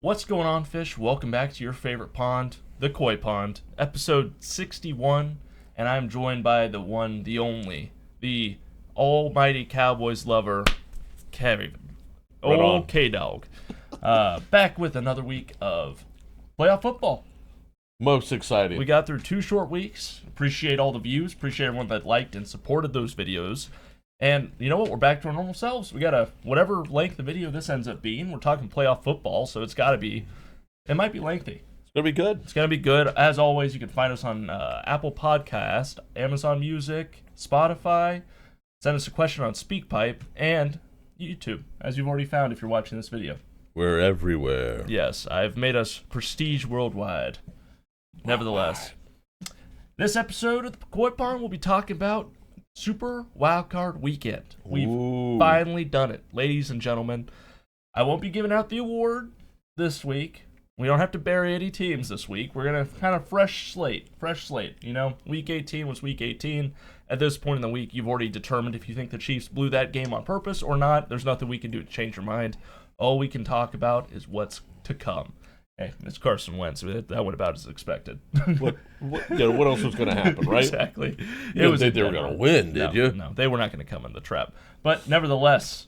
What's going on, fish? Welcome back to your favorite pond, the Coy Pond, episode 61, and I'm joined by the one, the only, the almighty Cowboys lover, Kevin. Right on. K-Dog. Back with another week of playoff football. Most exciting. We got through 2 short weeks. Appreciate all the views. Appreciate everyone that liked and supported those videos. And you know what? We're back to our normal selves. We got a whatever length the video this ends up being. We're talking playoff football, so it's got to be. It might be lengthy. It's going to be good. It's gonna be good. As always, you can find us on Apple Podcast, Amazon Music, Spotify. Send us a question on SpeakPipe and YouTube, as you've already found if you're watching this video. We're everywhere. Yes, I've made us prestige worldwide. Nevertheless, this episode of the Coy Pond will be talking about Super Wildcard Weekend. We've finally done it, ladies and gentlemen. I won't be giving out the award this week. We don't have to bury any teams this week. We're going to kind of fresh slate. You know, week 18 was week 18. At this point in the week, you've already determined if you think the Chiefs blew that game on purpose or not. There's nothing we can do to change your mind. All we can talk about is what's to come. Hey, it's Carson Wentz. That went about as expected. What else was going to happen, right? Exactly. You didn't think they were going to win, did you? No, they were not going to come in the trap. But nevertheless,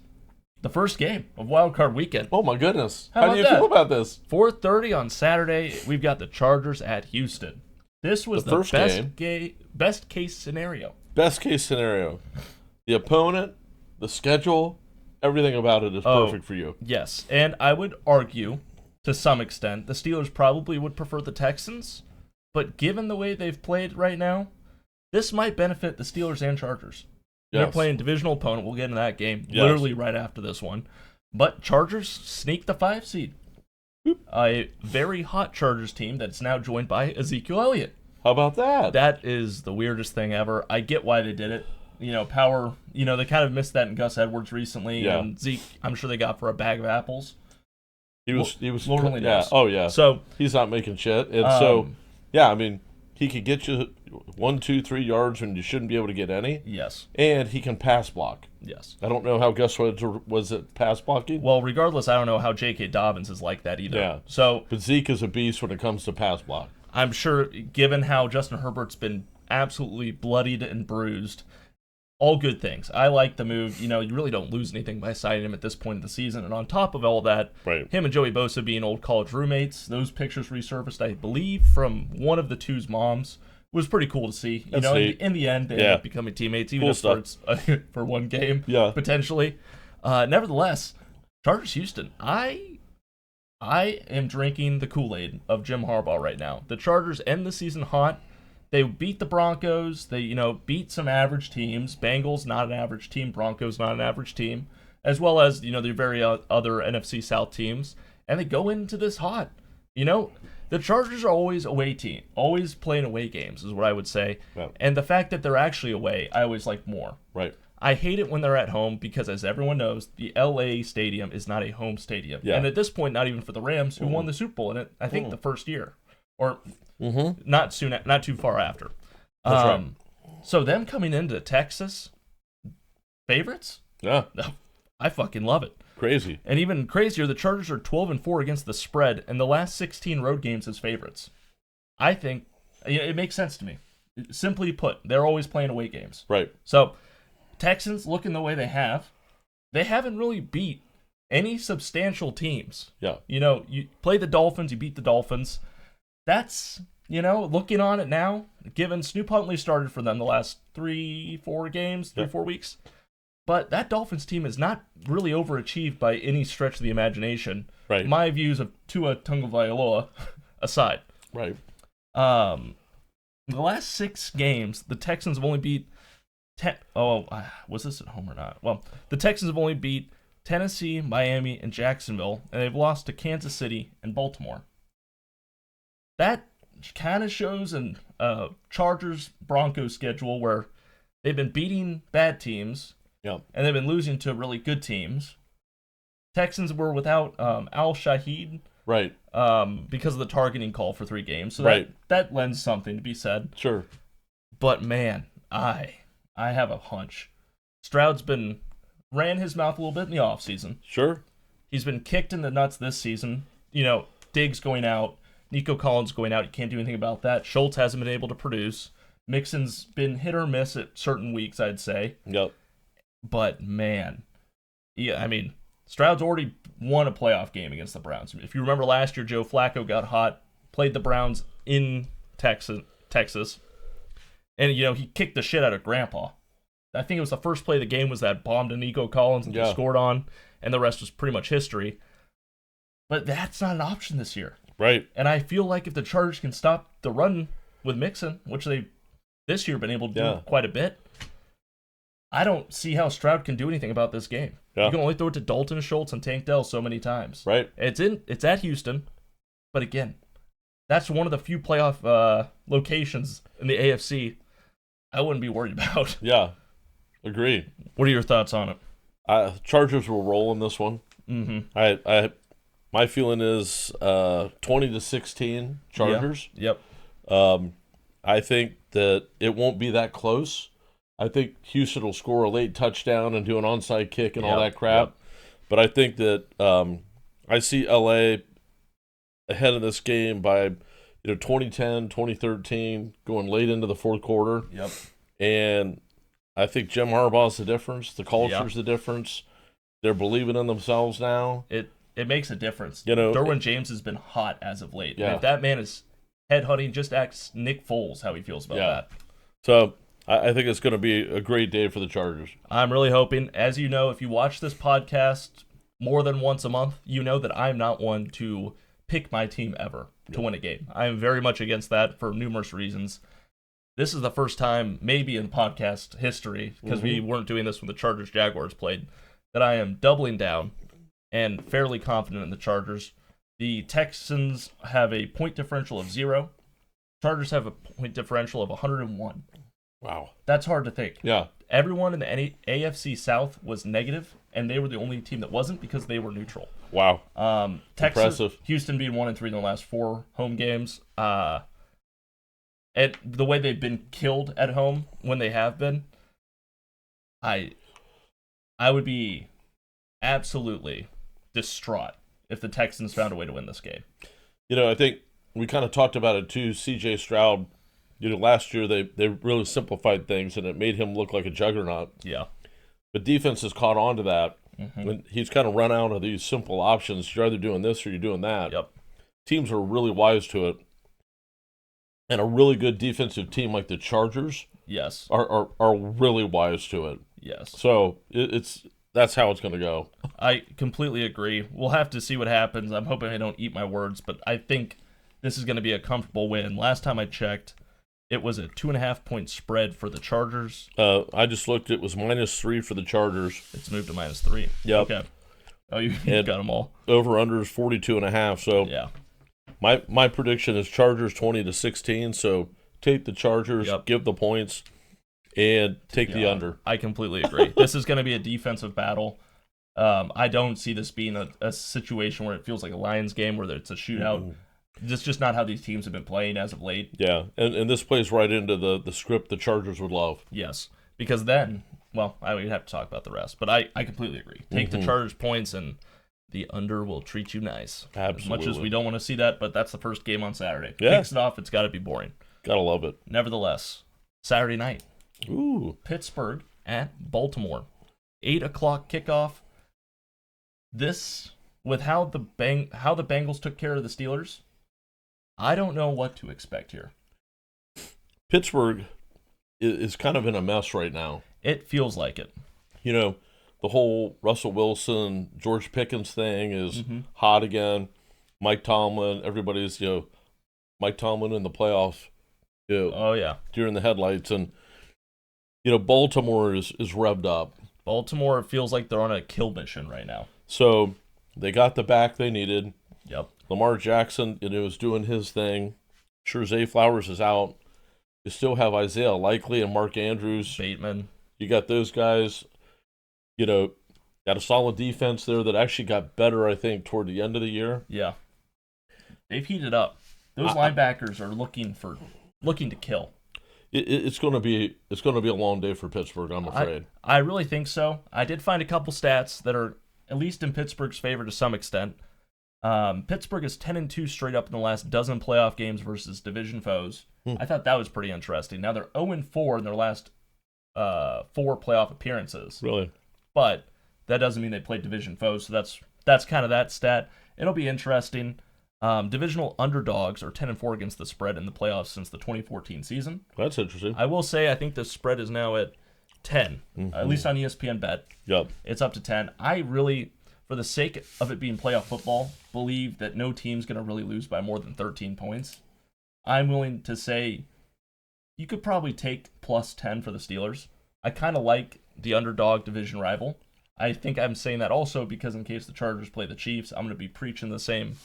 the first game of Wild Card Weekend. Oh, my goodness. How How about do you that? feel about this? 4:30 on Saturday, we've got the Chargers at Houston. This was The the first best case scenario. Best case scenario. The opponent, the schedule, everything about it is perfect for you. Yes, and I would argue, to some extent, the Steelers probably would prefer the Texans, but given the way they've played right now, this might benefit the Steelers and Chargers. Yes. They're playing divisional opponent. We'll get into that game Yes. literally right after this one. But Chargers sneak the 5 seed. A very hot Chargers team that's now joined by Ezekiel Elliott. How about that? That is the weirdest thing ever. I get why they did it. You know, power, they kind of missed that in Gus Edwards recently. Yeah. And Zeke, I'm sure they got for a bag of apples. He was. Lord only yeah. knows. Oh, yeah. So, He's not making shit. And I mean, he could get you 1, 2, 3 yards when you shouldn't be able to get any. yes. And he can pass block. Yes. I don't know how Gus was at pass blocking. Well, regardless, I don't know how J.K. Dobbins is like that either. Yeah. So, But Zeke is a beast when it comes to pass block. I'm sure, given how Justin Herbert's been absolutely bloodied and bruised, all good things. I like the move. You really don't lose anything by signing him at this point of the season. And on top of all that, Right. him and Joey Bosa being old college roommates, those pictures resurfaced, I believe, from one of the two's moms. It was pretty cool to see. That's neat. In the end, they ended up becoming teammates, even Cool if stuff. it's for one game, Yeah. potentially. Nevertheless, Chargers Houston, I am drinking the Kool-Aid of Jim Harbaugh right now. The Chargers end the season hot. They beat the Broncos. They, beat some average teams. Bengals, not an average team. Broncos, not an average team. As well as, the very other NFC South teams. And they go into this hot. The Chargers are always away team. Always playing away games is what I would say. Yeah. And the fact that they're actually away, I always like more. Right. I hate it when they're at home because, as everyone knows, the LA stadium is not a home stadium. Yeah. And at this point, not even for the Rams, who won the Super Bowl in it, I think the first year. Or not too far after. That's right. So them coming into Texas, favorites? Yeah. I fucking love it. Crazy. And even crazier, the Chargers are 12-4 against the spread, and the last 16 road games as favorites. I think it makes sense to me. Simply put, they're always playing away games. Right. So, Texans looking the way they haven't really beat any substantial teams. Yeah. You play the Dolphins, you beat the Dolphins. That's, looking on it now, given Snoop Huntley started for them the last 3-4 weeks. But that Dolphins team is not really overachieved by any stretch of the imagination. Right. My views of Tua Tagovailoa aside. Right. The last 6 games, the Texans have only beat was this at home or not? Well, the Texans have only beat Tennessee, Miami, and Jacksonville, and they've lost to Kansas City and Baltimore. That kind of shows an Chargers-Broncos schedule where they've been beating bad teams, Yeah. and they've been losing to really good teams. Texans were without Al-Shahid Right. because of the targeting call for 3 games, so Right. that lends something to be said. Sure. But man, I have a hunch. Stroud's ran his mouth a little bit in the offseason. Sure. He's been kicked in the nuts this season Diggs going out, Nico Collins going out. You can't do anything about that. Schultz hasn't been able to produce. Mixon's been hit or miss at certain weeks, I'd say. Yep. But, man, yeah, I mean, Stroud's already won a playoff game against the Browns. If you remember last year, Joe Flacco got hot, played the Browns in Texas, and, he kicked the shit out of Grandpa. I think it was the first play of the game was that bomb to Nico Collins and he scored on, and the rest was pretty much history. But that's not an option this year. Right. And I feel like if the Chargers can stop the run with Mixon, which they've this year been able to do quite a bit, I don't see how Stroud can do anything about this game. Yeah. You can only throw it to Dalton Schultz and Tank Dell so many times. Right. It's at Houston, but again, that's one of the few playoff locations in the AFC I wouldn't be worried about. Yeah. Agreed. What are your thoughts on it? Chargers will roll in this one. Mm-hmm. My feeling is 20-16 Chargers. Yep. I think that it won't be that close. I think Houston will score a late touchdown and do an onside kick and all that crap. Yep. But I think that I see LA ahead of this game by 2010, 2013, going late into the fourth quarter. Yep. And I think Jim Harbaugh's the difference. The culture's the difference. They're believing in themselves now. It makes a difference. Derwin James has been hot as of late. Yeah. And if that man is headhunting, just ask Nick Foles how he feels about that. So I think it's going to be a great day for the Chargers. I'm really hoping. As you know, if you watch this podcast more than once a month, you know that I'm not one to pick my team ever to win a game. I am very much against that for numerous reasons. This is the first time, maybe in podcast history, because we weren't doing this when the Chargers-Jaguars played, that I am doubling down and fairly confident in the Chargers. The Texans have a point differential of 0. Chargers have a point differential of 101. Wow. That's hard to think. Yeah. Everyone in the AFC South was negative, and they were the only team that wasn't because they were neutral. Wow. Texas, impressive. Houston being 1-3 in the last 4 home games. And the way they've been killed at home when they have been, I would be absolutely distraught if the Texans found a way to win this game. I think we kind of talked about it too. C.J. Stroud, last year they really simplified things and it made him look like a juggernaut. Yeah. But defense has caught on to that. When he's kind of run out of these simple options. You're either doing this or you're doing that. Yep. Teams are really wise to it. And a really good defensive team like the Chargers are really wise to it. Yes. So that's how it's going to go. I completely agree. We'll have to see what happens. I'm hoping I don't eat my words, but I think this is going to be a comfortable win. Last time I checked, it was a 2.5-point spread for the Chargers. I just looked. It was -3 for the Chargers. It's moved to -3. Yep. Okay. Oh, you've got them all. Over/under is 42.5. So yeah. My prediction is Chargers 20-16. So take the Chargers, give the points, and take the under. I completely agree. This is going to be a defensive battle. I don't see this being a situation where it feels like a Lions game where it's a shootout. That's just not how these teams have been playing as of late. Yeah, and this plays right into the script the Chargers would love. Yes, because then, well, I would have to talk about the rest, but I completely agree. Take the Chargers points and the under will treat you nice. Absolutely. As much as we don't want to see that, but that's the first game on Saturday. Yeah. Kicks it off, it's got to be boring. Gotta love it. Nevertheless, Saturday night. Ooh. Pittsburgh at Baltimore. 8 o'clock kickoff. This, with how the Bengals took care of the Steelers, I don't know what to expect here. Pittsburgh is kind of in a mess right now. It feels like it. The whole Russell Wilson, George Pickens thing is hot again. Mike Tomlin, everybody's, Mike Tomlin in the playoffs. Oh, yeah. During the headlights. And, Baltimore is revved up. Baltimore feels like they're on a kill mission right now. So they got the back they needed. Yep. Lamar Jackson, is doing his thing. Sure, Zay Flowers is out. You still have Isaiah Likely and Mark Andrews. Bateman. You got those guys. Got a solid defense there that actually got better, I think, toward the end of the year. Yeah. They've heated up. Those linebackers are looking to kill. It's going to be a long day for Pittsburgh, I'm afraid. I really think so. I did find a couple stats that are at least in Pittsburgh's favor to some extent. Pittsburgh is 10-2 straight up in the last dozen playoff games versus division foes. I thought that was pretty interesting. Now they're 0-4 in their last 4 playoff appearances. Really? But that doesn't mean they played division foes, so that's kind of that stat. It'll be interesting. Divisional underdogs are 10-4 against the spread in the playoffs since the 2014 season. That's interesting. I will say I think the spread is now at 10, at least on ESPN Bet. Yep. It's up to 10. I really, for the sake of it being playoff football, believe that no team's going to really lose by more than 13 points. I'm willing to say you could probably take plus 10 for the Steelers. I kind of like the underdog division rival. I think I'm saying that also because in case the Chargers play the Chiefs, I'm going to be preaching the same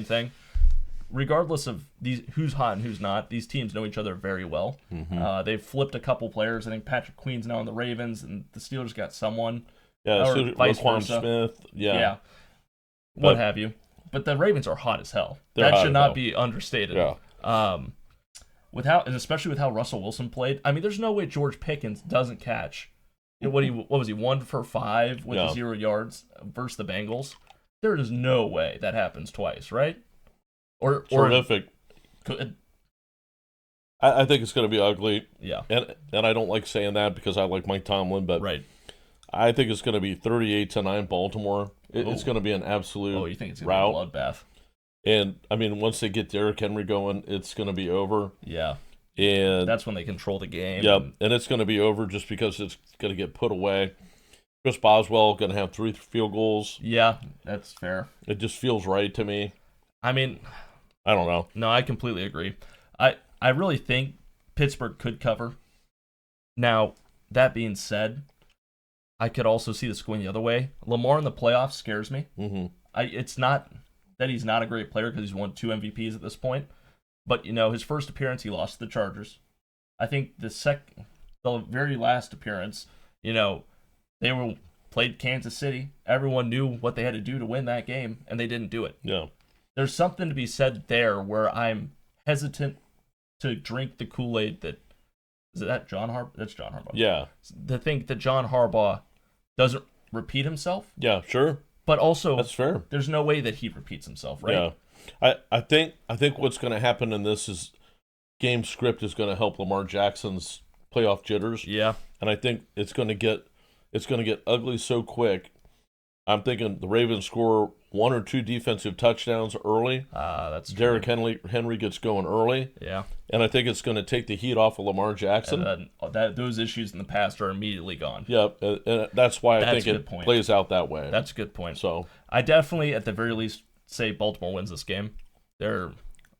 thing. Regardless of who's hot and who's not, these teams know each other very well. They've flipped a couple players. I think Patrick Queen's now on the Ravens, and the Steelers got someone. Yeah, or vice versa. Smith. Yeah. What have you. But the Ravens are hot as hell. They're That hot should as not hell. be understated. Yeah. And especially with how Russell Wilson played. I mean, there's no way George Pickens doesn't catch. What was he 1 for 5 with 0 yards versus the Bengals? There is no way that happens twice, right? Or Terrific. Could, I think it's going to be ugly. yeah. And I don't like saying that because I like Mike Tomlin, but Right. I think it's going to be 38-9 Baltimore. It's going to be an absolute Oh, you think it's going to rout. be a bloodbath? And, I mean, once they get Derrick Henry going, it's going to be over. Yeah. And That's when they control the game. yeah, and it's going to be over just because it's going to get put away. Chris Boswell going to have 3 field goals. Yeah, that's fair. It just feels right to me. I mean, I don't know. no, I completely agree. I really think Pittsburgh could cover. Now, that being said, I could also see this going the other way. Lamar in the playoffs scares me. It's not that he's not a great player because he's won 2 MVPs at this point. But, his first appearance, he lost to the Chargers. I think the very last appearance, they played Kansas City. Everyone knew what they had to do to win that game, and they didn't do it. Yeah. There's something to be said there where I'm hesitant to drink the Kool-Aid is that John Harbaugh? That's John Harbaugh. Yeah. To think that John Harbaugh doesn't repeat himself, Yeah, sure. but also That's fair. there's no way that he repeats himself, right? Yeah. I think what's going to happen in this is game script is going to help Lamar Jackson's playoff jitters. Yeah. And I think it's going to get ugly so quick. I'm thinking the Ravens score 1 or 2 defensive touchdowns early. That's Derrick Henry gets going early. Yeah. And I think it's going to take the heat off of Lamar Jackson. And then those issues in the past are immediately gone. Yeah, and that's why I That's think a it good point. plays out that way. That's a good point. So I definitely, at the very least, say Baltimore wins this game. I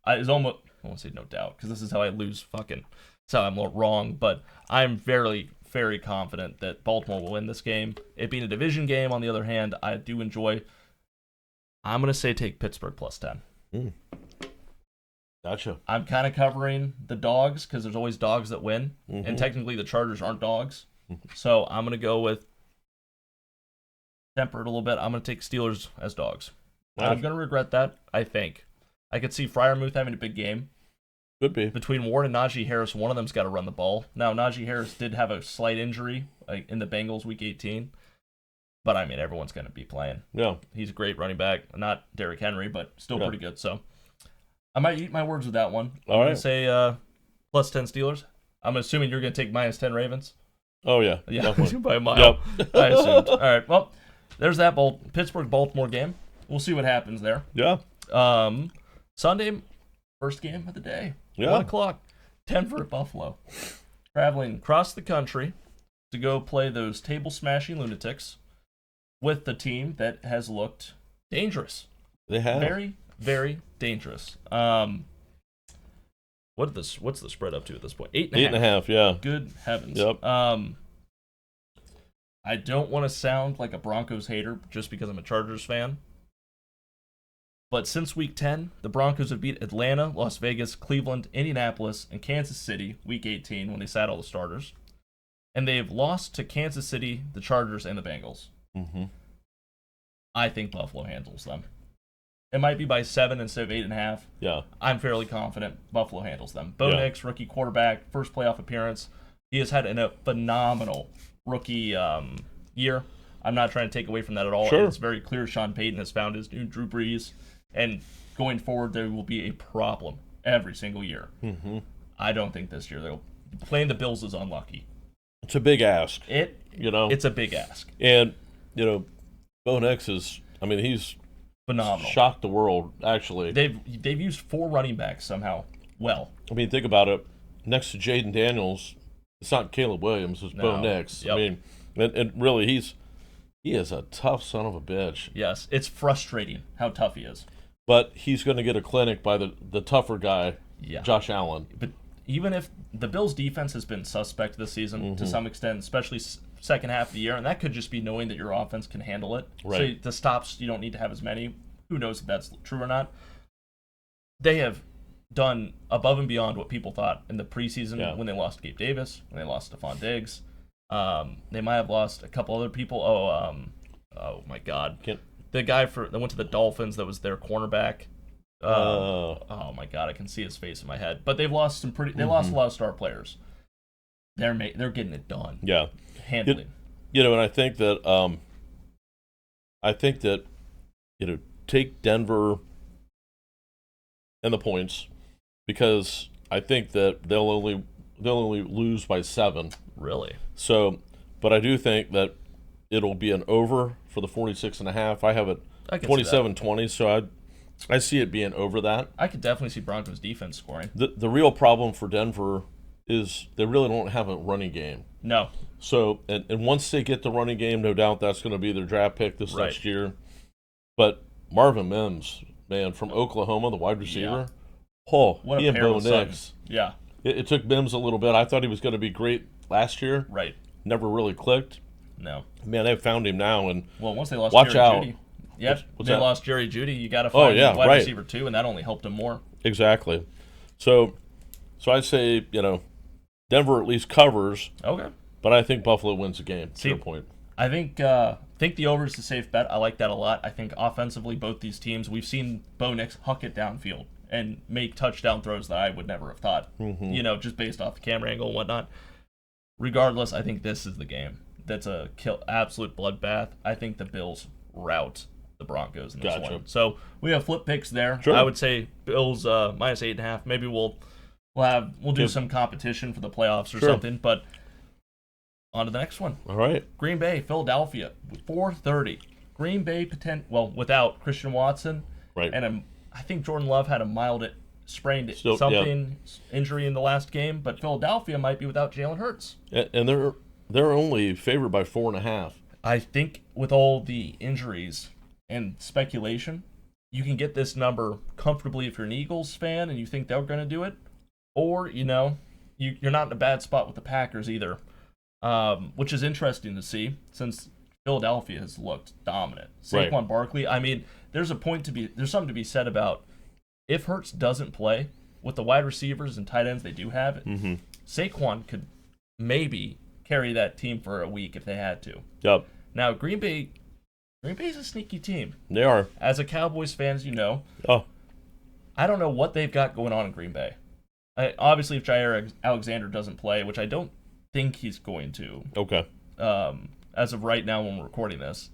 won't say no doubt, because this is how I lose fucking. That's how I'm wrong, but I'm very, very confident that Baltimore will win this game. It being a division game, on the other hand, I do enjoy. I'm going to say take Pittsburgh plus 10. Gotcha. I'm kind of covering the dogs, because there's always dogs that win, and technically the Chargers aren't dogs. So I'm going to go with temper it a little bit. I'm going to take Steelers as dogs. I'm going to regret that, I think. I could see Freiermuth having a big game. Could be. Between Ward and Najee Harris, one of them's got to run the ball. Now, Najee Harris did have a slight injury in the Bengals Week 18. But, I mean, everyone's going to be playing. Yeah. He's a great running back. Not Derrick Henry, but still pretty good. So, I might eat my words with that one. All I'm right. going to say plus 10 Steelers. I'm assuming you're going to take minus 10 Ravens. Oh, yeah. Yeah, Definitely. by a mile. Yep. I assumed. All right, well, there's that Pittsburgh-Baltimore game. We'll see what happens there. Yeah. Sunday, first game of the day. Yeah. 1 o'clock. Denver at Buffalo. Traveling across the country to go play those table-smashing lunatics with the team that has looked dangerous. They have. Very, very dangerous. What's the spread up to at this point? 8.5. 8.5, yeah. Good heavens. Yep. I don't want to sound like a Broncos hater just because I'm a Chargers fan. But since Week 10, the Broncos have beat Atlanta, Las Vegas, Cleveland, Indianapolis, and Kansas City Week 18 when they sat all the starters. And they have lost to Kansas City, the Chargers, and the Bengals. I think Buffalo handles them. It might be by 7 instead of 8.5. Yeah. I'm fairly confident Buffalo handles them. Bo Yeah. Nix, rookie quarterback, first playoff appearance. He has had a phenomenal rookie year. I'm not trying to take away from that at all. Sure. It's very clear Sean Payton has found his new Drew Brees, and going forward, there will be a problem every single year. Mm-hmm. I don't think this year playing the Bills is unlucky. It's a big ask. It's a big ask. And Bo Nix he's phenomenal. Shocked the world. Actually, they've used 4 running backs somehow. Well, think about it. Next to Jaden Daniels, it's not Caleb Williams. It's Bo Nix. Yep. And really, he is a tough son of a bitch. Yes, it's frustrating how tough he is. But he's going to get a clinic by the tougher guy, Josh Allen. But even if the Bills' defense has been suspect this season to some extent, especially second half of the year, and that could just be knowing that your offense can handle it. Right. So the stops, you don't need to have as many. Who knows if that's true or not. They have done above and beyond what people thought in the preseason when they lost Gabe Davis, when they lost Stephon Diggs. They might have lost a couple other people. Oh my God. The guy that went to the Dolphins that was their cornerback. Oh my God, I can see his face in my head. But they've lost they lost a lot of star players. They're getting it done. Yeah. Handling. And I think that take Denver and the points, because I think that they'll only lose by 7. Really? So, but I do think that it'll be an over for the 46.5. I have it 27-20, so I see it being over that. I could definitely see Broncos defense scoring. The real problem for Denver is they really don't have a running game. No. So, and once they get the running game, no doubt that's going to be their draft pick this next year. But Marvin Mims, man, from Oklahoma, the wide receiver. What he a and pair Bo of Nix. sons. Yeah. It took Mims a little bit. I thought he was going to be great last year. Right. Never really clicked. No. Man, they've found him now, and once they lost watch Jerry out. Judy. Yep. What's they that? lost Jerry Judy. You got to find a wide receiver too, and that only helped him more. Exactly. So I'd say Denver at least covers. Okay. But I think Buffalo wins the game. To your point. I think the over is the safe bet. I like that a lot. I think offensively, both these teams, we've seen Bo Nix huck it downfield and make touchdown throws that I would never have thought. Mm-hmm. Just based off the camera angle and whatnot. Regardless, I think this is the game. That's a absolute bloodbath. I think the Bills rout the Broncos in this one. So we have flip picks there. Sure. I would say Bills minus 8.5. Maybe we'll do some competition for the playoffs or something. But on to the next one. All right. Green Bay, Philadelphia, 4:30. Green Bay without Christian Watson. Right. And I think Jordan Love had a mild sprained injury in the last game, but Philadelphia might be without Jalen Hurts. And they're only favored by 4.5. I think with all the injuries and speculation, you can get this number comfortably if you're an Eagles fan and you think they're going to do it, or you're not in a bad spot with the Packers either, which is interesting to see since Philadelphia has looked dominant. Saquon Barkley, there's something to be said about if Hurts doesn't play with the wide receivers and tight ends they do have, Saquon could maybe carry that team for a week if they had to. Yep. Now, Green Bay's a sneaky team. They are. As a Cowboys fan, as you know, I don't know what they've got going on in Green Bay. Obviously, if Jair Alexander doesn't play, which I don't think he's going to. Okay. As of right now when we're recording this.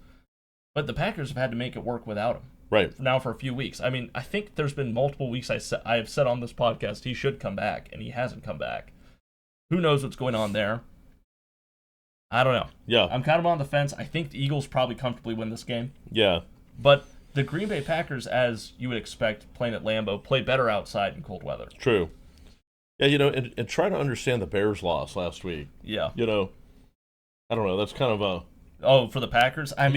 But the Packers have had to make it work without him. Right. Now for a few weeks. I think there's been multiple weeks I have said on this podcast he should come back, and he hasn't come back. Who knows what's going on there? I don't know. Yeah. I'm kind of on the fence. I think the Eagles probably comfortably win this game. Yeah. But the Green Bay Packers, as you would expect, playing at Lambeau, play better outside in cold weather. True. Yeah, and try to understand the Bears' loss last week. Yeah. I don't know. That's kind of a... Oh, for the Packers? They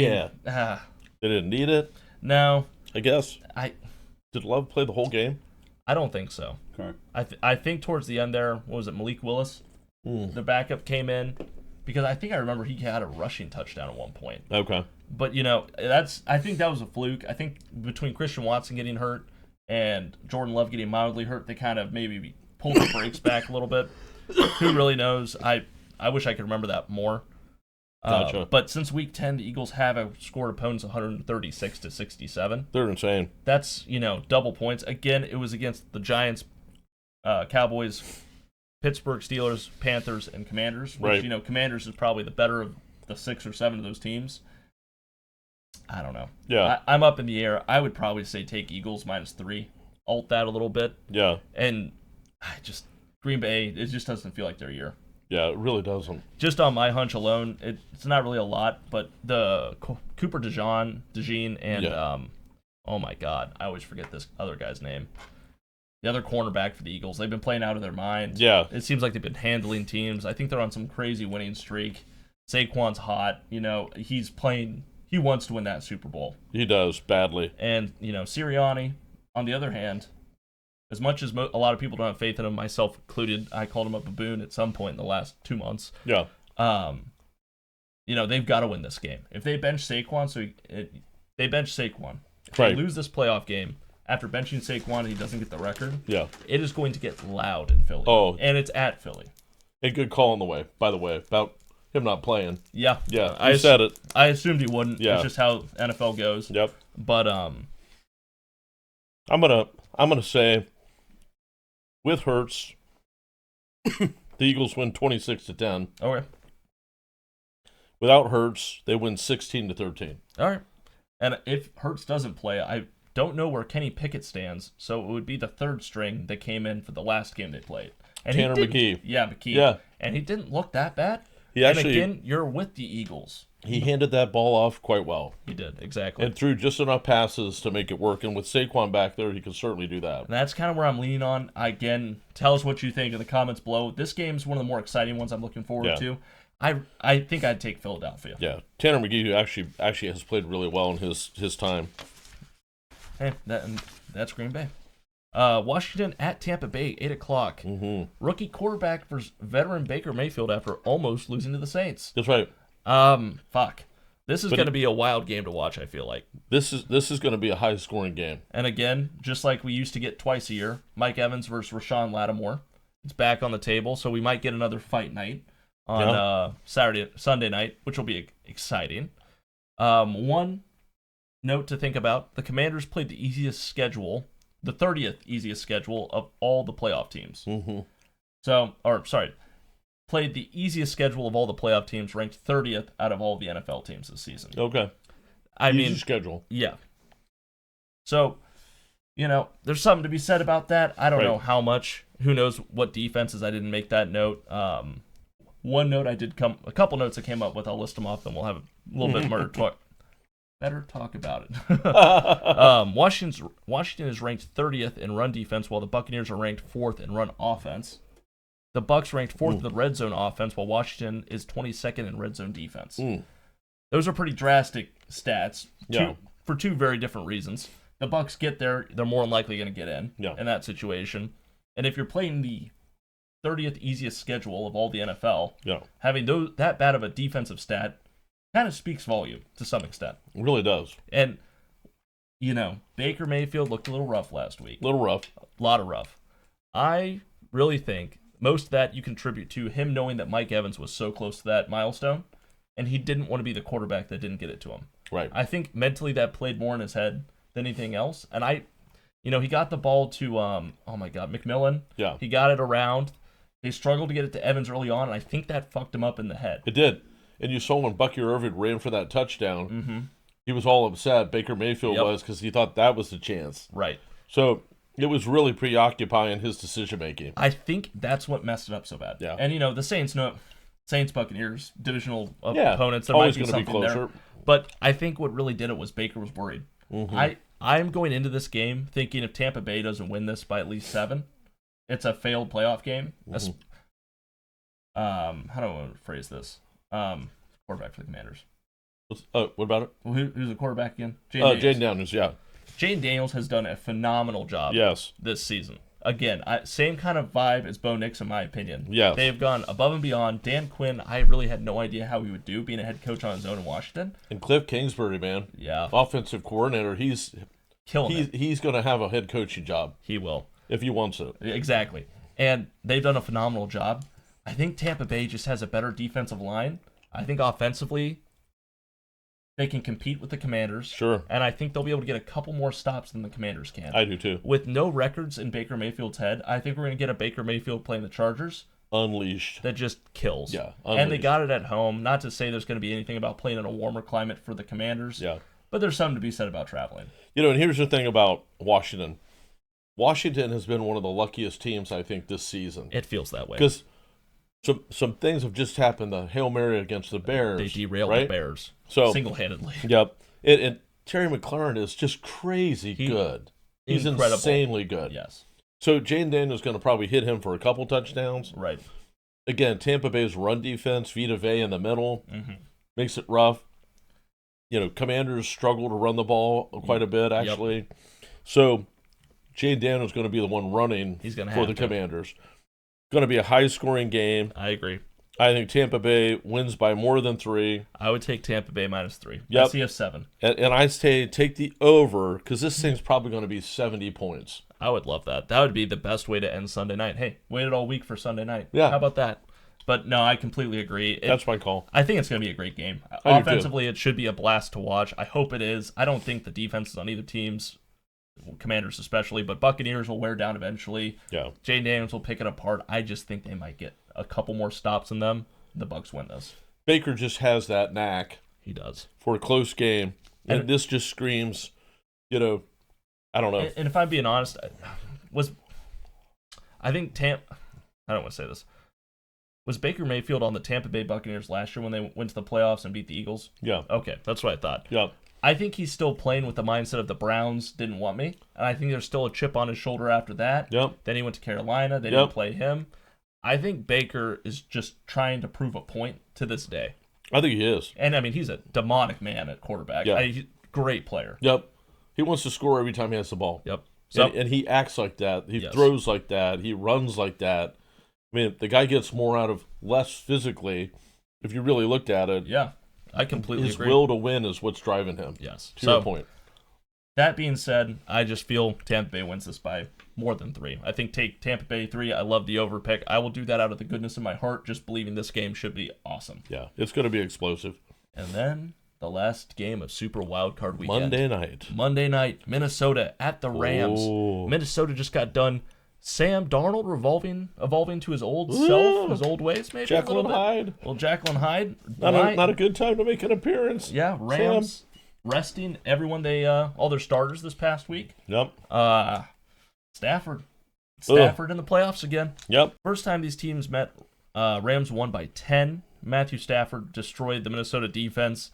didn't need it? No. I guess. Did Love play the whole game? I don't think so. Okay. I think towards the end there, what was it, Malik Willis? The backup came in. Because I think I remember he had a rushing touchdown at one point. Okay. But, I think that was a fluke. I think between Christian Watson getting hurt and Jordan Love getting mildly hurt, they kind of maybe pulled the brakes back a little bit. Who really knows? I wish I could remember that more. Gotcha. But since week 10, the Eagles have outscored opponents 136-67. They're insane. That's, double points. Again, it was against the Giants, Cowboys, Pittsburgh Steelers, Panthers, and Commanders. Which, Commanders is probably the better of the 6 or 7 of those teams. I don't know. Yeah. I'm up in the air. I would probably say take Eagles -3. Alt that a little bit. Yeah. And Green Bay, it just doesn't feel like their year. Yeah, it really doesn't. Just on my hunch alone, it's not really a lot, but the Cooper DeJean and oh my God, I always forget this other guy's name. The other cornerback for the Eagles, they've been playing out of their mind. Yeah. It seems like they've been handling teams. I think they're on some crazy winning streak. Saquon's hot. He's playing. He wants to win that Super Bowl. He does, badly. And, Sirianni, on the other hand, as much as a lot of people don't have faith in him, myself included, I called him a baboon at some point in the last 2 months. Yeah. They've got to win this game. If they bench Saquon, they bench Saquon. If Right. they lose this playoff game, after benching Saquon and he doesn't get the record, Yeah. it is going to get loud in Philly. Oh. And it's at Philly. A good call on the way, by the way, about him not playing. Yeah. Yeah, I said it. I assumed he wouldn't. Yeah. It's just how NFL goes. Yep. But I'm gonna say with Hurts, the Eagles win 26-10. okay. Without Hurts, they win 16-13. All right. And if Hurts doesn't play, I don't know where Kenny Pickett stands, so it would be the third string that came in for the last game they played. And Tanner McKee. Yeah, McKee. Yeah. And he didn't look that bad. He and actually, again, you're with the Eagles. he handed that ball off quite well. He did, exactly. And threw just enough passes to make it work. And with Saquon back there, he can certainly do that. And that's kind of where I'm leaning on. Again, tell us what you think in the comments below. This game's one of the more exciting ones I'm looking forward to. I think I'd take Philadelphia. Yeah. Tanner McKee, who actually has played really well in his time. Hey, that's Green Bay. Washington at Tampa Bay, 8 o'clock. Mm-hmm. Rookie quarterback versus veteran Baker Mayfield after almost losing to the Saints. That's right. Fuck. This is going to be a wild game to watch, I feel like. This is going to be a high-scoring game. And again, just like we used to get twice a year, Mike Evans versus Rashawn Lattimore. It's back on the table, so we might get another fight night on Sunday night, which will be exciting. One note to think about, the Commanders played the easiest schedule, the 30th easiest schedule of all the playoff teams. Mm-hmm. Played the easiest schedule of all the playoff teams, ranked 30th out of all the NFL teams this season. Okay. Easy schedule. Yeah. So, there's something to be said about that. I don't know how much. Who knows what defenses? I didn't make that note. One note a couple notes I came up with. I'll list them off, then we'll have a little bit more talk. Better talk about it. Washington is ranked 30th in run defense, while the Buccaneers are ranked 4th in run offense. The Bucs ranked 4th in the red zone offense, while Washington is 22nd in red zone defense. Those are pretty drastic stats for two very different reasons. The Bucs get there, they're more than likely going to get in that situation. And if you're playing the 30th easiest schedule of all the NFL, having that bad of a defensive stat kind of speaks volume to some extent. It really does. And, Baker Mayfield looked a little rough last week. A little rough. A lot of rough. I really think most of that you contribute to him knowing that Mike Evans was so close to that milestone, and he didn't want to be the quarterback that didn't get it to him. Right. I think mentally that played more in his head than anything else. And he got the ball to, McMillan. Yeah. He got it around. They struggled to get it to Evans early on, and I think that fucked him up in the head. It did. And you saw when Bucky Irvin ran for that touchdown, he was all upset, Baker Mayfield was, because he thought that was the chance. Right. So it was really preoccupying his decision-making. I think that's what messed it up so bad. Yeah. And, the Saints, Buccaneers, divisional opponents, there always might be going to be something closer. there. But I think what really did it was Baker was worried. I'm going into this game thinking if Tampa Bay doesn't win this by at least 7, it's a failed playoff game. How do I want to phrase this? Quarterback for the Commanders. What about it? Who's the quarterback again? Jaden Daniels, Jaden Daniels has done a phenomenal job this season. Again, same kind of vibe as Bo Nix, in my opinion. Yes. They've gone above and beyond. Dan Quinn, I really had no idea how he would do being a head coach on his own in Washington. And Cliff Kingsbury, man. Yeah. Offensive coordinator. He's killing it. He's going to have a head coaching job. He will. If he wants it. Exactly. And they've done a phenomenal job. I think Tampa Bay just has a better defensive line. I think offensively, they can compete with the Commanders. Sure. And I think they'll be able to get a couple more stops than the Commanders can. I do too. With no records in Baker Mayfield's head, I think we're going to get a Baker Mayfield playing the Chargers. Unleashed. That just kills. Yeah. And they got it at home. Not to say there's going to be anything about playing in a warmer climate for the Commanders. Yeah. But there's something to be said about traveling. And here's the thing about Washington. Washington has been one of the luckiest teams, I think, this season. It feels that way. Because some things have just happened. The Hail Mary against the Bears. They derailed right? the Bears single-handedly. Yep. And Terry McLaurin is just crazy good. He's incredible. Insanely good. Yes. So Jane Daniels going to probably hit him for a couple touchdowns. Right. Again, Tampa Bay's run defense, Vita Vea in the middle, Mm-hmm. makes it rough. Commanders struggle to run the ball quite a bit, actually. Yep. So Jane Daniels going to be the one running for the Commanders. Going to be a high-scoring game. I agree. I think Tampa Bay wins by more than 3. I would take Tampa Bay -3. Yep. I see a 7. And I say take the over because this thing's probably going to be 70 points. I would love that. That would be the best way to end Sunday night. Hey, waited all week for Sunday night. Yeah. How about that? But no, I completely agree. That's my call. I think it's going to be a great game. I Offensively, it should be a blast to watch. I hope it is. I don't think the defenses on either team's, Commanders especially, but Buccaneers will wear down eventually. Yeah. Jane Daniels will pick it apart. I just think they might get a couple more stops in them. The Bucs win this. Baker just has that knack. He does. For a close game. And this just screams, I don't know. And if I'm being honest, I don't want to say this. Was Baker Mayfield on the Tampa Bay Buccaneers last year when they went to the playoffs and beat the Eagles? Yeah. Okay, that's what I thought. Yeah. I think he's still playing with the mindset of the Browns didn't want me, and I think there's still a chip on his shoulder after that. Yep. Then he went to Carolina. They didn't play him. I think Baker is just trying to prove a point to this day. I think he is. And, I mean, he's a demonic man at quarterback. Yeah. He's a great player. Yep. He wants to score every time he has the ball. Yep. So, and he acts like that. He throws like that. He runs like that. I mean, the guy gets more out of less physically, if you really looked at it. Yeah, I completely agree. His will to win is what's driving him. Yes. To your point. That being said, I just feel Tampa Bay wins this by more than 3. I think take Tampa Bay 3. I love the over pick. I will do that out of the goodness of my heart, just believing this game should be awesome. Yeah, it's going to be explosive. And then the last game of Super Wildcard Weekend. Monday night. Minnesota at the Rams. Oh. Minnesota just got done. Sam Darnold evolving to his old self, his old ways, maybe. Jekyll and Hyde. Well, Jekyll and Hyde. Not a good time to make an appearance. Yeah, Rams resting everyone all their starters this past week. Yep. Stafford in the playoffs again. Yep. First time these teams met, Rams won by 10. Matthew Stafford destroyed the Minnesota defense,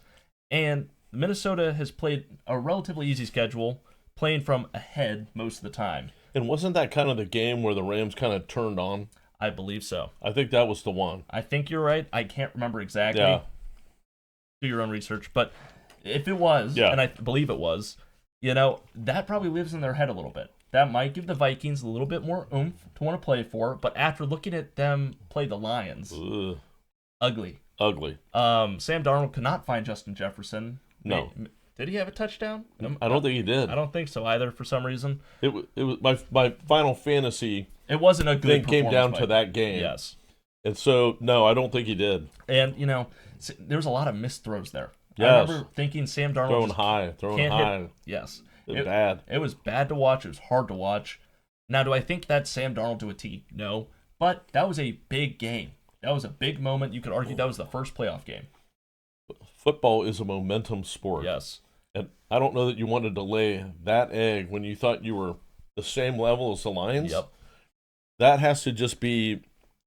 and Minnesota has played a relatively easy schedule, playing from ahead most of the time. And wasn't that kind of the game where the Rams kind of turned on? I believe so. I think that was the one. I think you're right. I can't remember exactly. Yeah. Do your own research. But if it was, and I believe it was, that probably lives in their head a little bit. That might give the Vikings a little bit more oomph to want to play for. But after looking at them play the Lions, ugly. Sam Darnold could not find Justin Jefferson. No. Did he have a touchdown? I don't think he did. I don't think so either. For some reason, it was my Final Fantasy. It wasn't a good. Thing came down to that game. Yes, and so no, I don't think he did. And there was a lot of missed throws there. Yes. I remember thinking Sam Darnold throwing high. Yes, it was bad. It was bad to watch. It was hard to watch. Now, do I think that's Sam Darnold to a T? No, but that was a big game. That was a big moment. You could argue that was the first playoff game. Football is a momentum sport. Yes. And I don't know that you wanted to lay that egg when you thought you were the same level as the Lions. Yep. That has to just be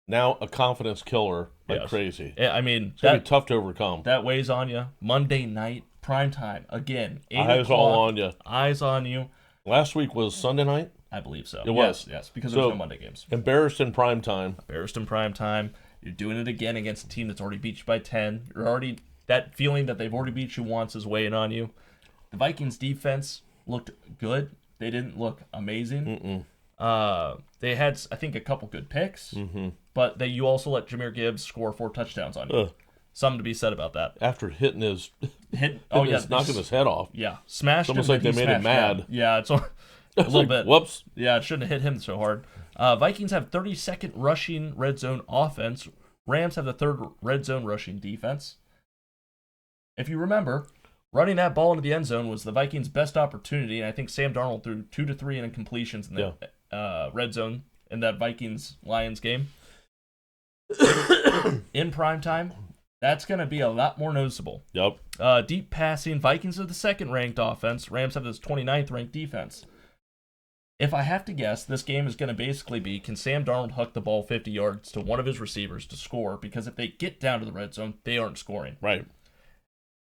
now a confidence killer like crazy. Yeah, I mean, it's going to be tough to overcome. That weighs on you. Monday night, prime time. Again, 8 Eyes o'clock, all on you. Eyes on you. Last week was Sunday night? I believe so. It was. Yes, because there's no Monday games. Embarrassed in prime time. You're doing it again against a team that's already beat you by 10. That feeling that they've already beat you once is weighing on you. The Vikings defense looked good. They didn't look amazing. They had, I think, a couple good picks, but you also let Jahmyr Gibbs score 4 touchdowns on you. Something to be said about that. After knocking his head off. Yeah, smashed him. It's almost like they made him mad. Yeah, it's a little bit. Whoops. Yeah, it shouldn't have hit him so hard. Vikings have 32nd rushing red zone offense. Rams have the 3rd red zone rushing defense. If you remember, running that ball into the end zone was the Vikings' best opportunity, and I think Sam Darnold threw 2 to 3 incompletions in the red zone in that Vikings-Lions game. In prime time, That's going to be a lot more noticeable. Yep. Deep passing, Vikings are the second-ranked offense. Rams have this 29th-ranked defense. If I have to guess, this game is going to basically be, can Sam Darnold huck the ball 50 yards to one of his receivers to score? Because if they get down to the red zone, they aren't scoring. Right.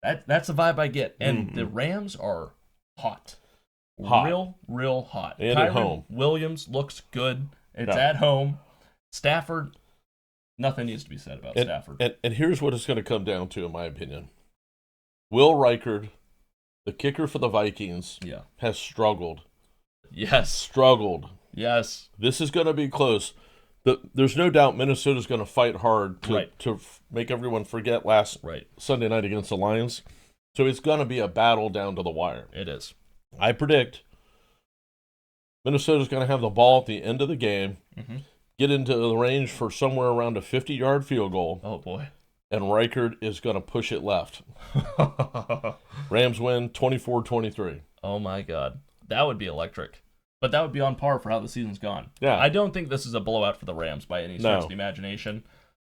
That's the vibe I get. And the Rams are hot. Real hot. And at home. Williams looks good. It's at home. Stafford, nothing needs to be said about Stafford. And here's what it's going to come down to, in my opinion. Will Reichard, the kicker for the Vikings, has struggled. Yes. Struggled. Yes. This is going to be close. There's no doubt Minnesota's going to fight hard to make everyone forget last Sunday night against the Lions. So it's going to be a battle down to the wire. It is. I predict Minnesota's going to have the ball at the end of the game, get into the range for somewhere around a 50-yard field goal. Oh, boy. And Reichard is going to push it left. Rams win 24-23. Oh, my God. That would be electric. But that would be on par for how the season's gone. Yeah. I don't think this is a blowout for the Rams by any stretch of the imagination.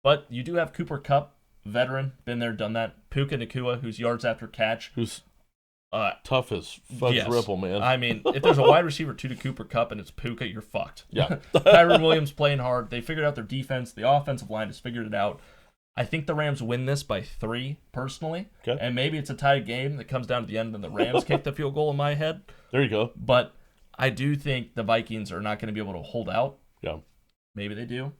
But you do have Cooper Kupp, veteran, been there, done that. Puka Nacua, who's yards after catch. Who's tough as fudge ripple, man. I mean, if there's a wide receiver to Cooper Kupp and it's Puka, you're fucked. Yeah. Tyrone Williams playing hard. They figured out their defense. The offensive line has figured it out. I think the Rams win this by 3, personally. Okay. And maybe it's a tied game that comes down to the end and the Rams kick the field goal in my head. There you go. But I do think the Vikings are not going to be able to hold out. Yeah. Maybe they do.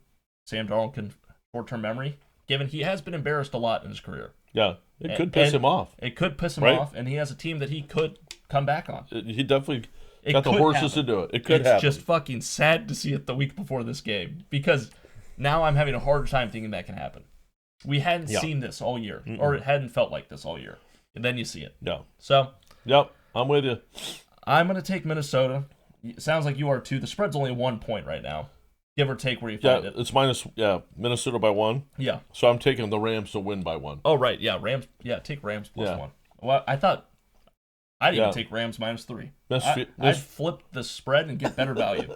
Sam Darnold can short-term memory, given he has been embarrassed a lot in his career. Yeah. It could piss him off. It could piss him off, and he has a team that he could come back on. He definitely got the horses to do it. It could happen. It's just fucking sad to see it the week before this game, because now I'm having a hard time thinking that can happen. We hadn't seen this all year, or it hadn't felt like this all year. And then you see it. Yeah. So. Yep. I'm with you. I'm going to take Minnesota. It sounds like you are too. The spread's only 1 point right now, give or take where you find it. It's minus, Minnesota by 1. Yeah. So I'm taking the Rams to win by 1. Oh, right. Yeah, Rams. Yeah, take Rams plus 1. Well, I thought I'd even take Rams minus 3. I'd flip the spread and get better value.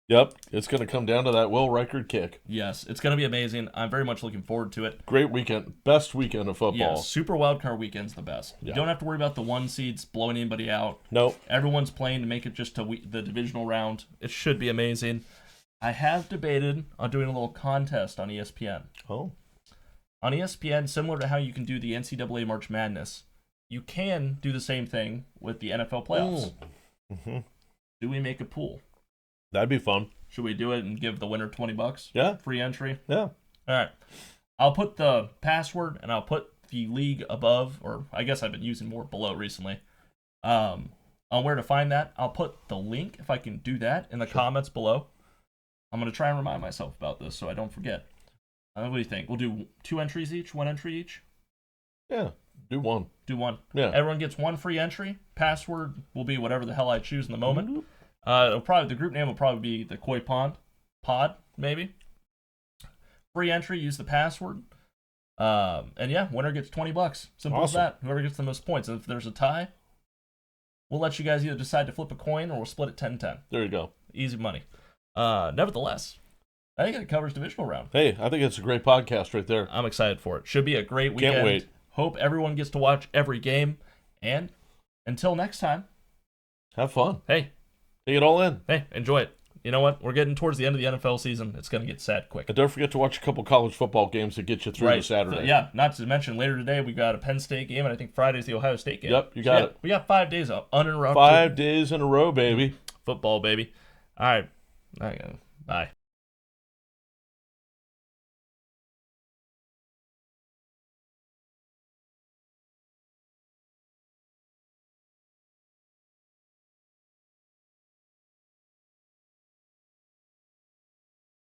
Yep. It's going to come down to that Will Reichard kick. Yes, it's going to be amazing. I'm very much looking forward to it. Great weekend. Best weekend of football. Yeah, Super Wildcard Weekend's the best. Yeah. You don't have to worry about the 1 seeds blowing anybody out. Nope. Everyone's playing to make it just to the divisional round. It should be amazing. I have debated on doing a little contest on ESPN. Oh. On ESPN, similar to how you can do the NCAA March Madness, you can do the same thing with the NFL playoffs. Mm-hmm. Do we make a pool? That'd be fun. Should we do it and give the winner $20? Yeah. Free entry? Yeah. All right. I'll put the password and I'll put the league above, or I guess I've been using more below recently. On where to find that, I'll put the link, if I can do that, in the comments below. I'm going to try and remind myself about this so I don't forget. What do you think? We'll do 2 entries each, 1 entry each? Yeah. Do 1. Do 1. Yeah. Everyone gets 1 free entry. Password will be whatever the hell I choose in the moment. Mm-hmm. The group name will probably be the Coy Pond pod, maybe. Free entry, use the password. And yeah, winner gets $20. Simple as that. Whoever gets the most points. And if there's a tie, we'll let you guys either decide to flip a coin or we'll split it 10-10. There you go. Easy money. Nevertheless, I think it covers divisional round. Hey, I think it's a great podcast right there. I'm excited for it. Should be a great weekend. Can't wait. Hope everyone gets to watch every game. And until next time, have fun. Hey. Take it all in. Hey, enjoy it. You know what? We're getting towards the end of the NFL season. It's going to get sad quick. And don't forget to watch a couple college football games to get you through to Saturday. Yeah, not to mention later today we got a Penn State game, and I think Friday's the Ohio State game. Yep, you got it. We got 5 days of uninterrupted. 5 days in a row, baby. Football, baby. All right. Bye.